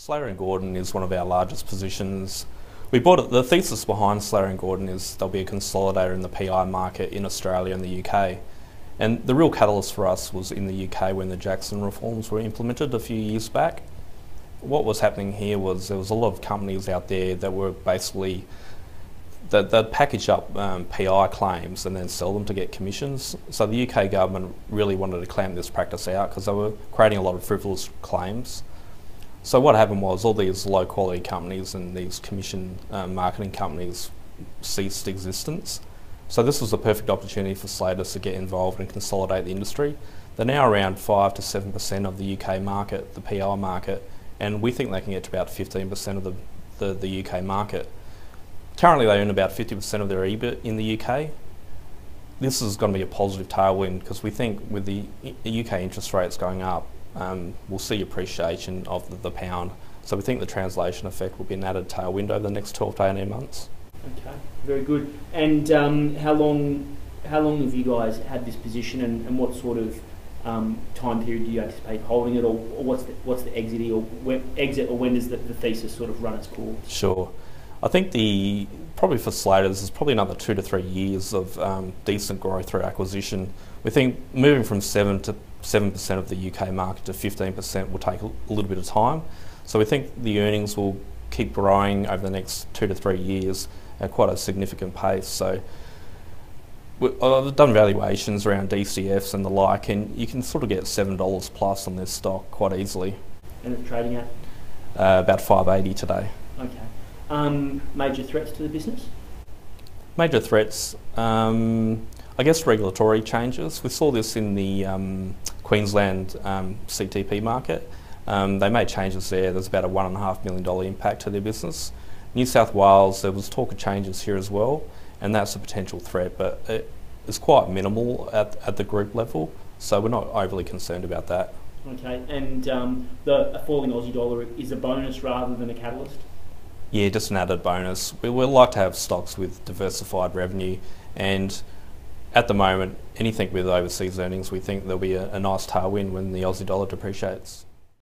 Slater Gordon is one of our largest positions. We bought it. The thesis behind Slater Gordon is there'll be a consolidator in the PI market in Australia and the UK. And the real catalyst for us was in the UK when the Jackson reforms were implemented a few years back. What was happening here was there was a lot of companies out there that were basically they'd package up PI claims and then sell them to get commissions. So the UK government really wanted to clamp this practice out because they were creating a lot of frivolous claims. So what happened was all these low quality companies and these commission marketing companies ceased existence. So this was a perfect opportunity for Slater to get involved and consolidate the industry. They're now around 5 to 7% of the UK market, the PI market, and we think they can get to about 15% of the UK market. Currently they earn about 50% of their EBIT in the UK. This is going to be a positive tailwind because we think with the UK interest rates going up, we'll see appreciation of the pound. So we think the translation effect will be an added tailwind over the next 12 to 18 months. Okay, very good. And how long have you guys had this position, and what sort of time period do you anticipate holding it, or what's the exit, or when does the thesis sort of run its course? Sure. I think probably for Slater's there's probably another 2 to 3 years of decent growth through acquisition. We think moving from 7% of the UK market to 15% will take a little bit of time. So we think the earnings will keep growing over the next 2 to 3 years at quite a significant pace. So I've done valuations around DCFs and the like, and you can sort of get $7 plus on this stock quite easily. And it's trading at? About $5.80 today. Okay. Major threats to the business? Major threats, I guess regulatory changes. We saw this in the Queensland CTP market. They made changes there. There's about a $1.5 million impact to their business. New South Wales, there was talk of changes here as well, and that's a potential threat, but it's quite minimal at the group level, so we're not overly concerned about that. Okay, and a falling Aussie dollar is a bonus rather than a catalyst? Yeah, just an added bonus. We like to have stocks with diversified revenue, and at the moment, anything with overseas earnings, we think there'll be a nice tailwind when the Aussie dollar depreciates.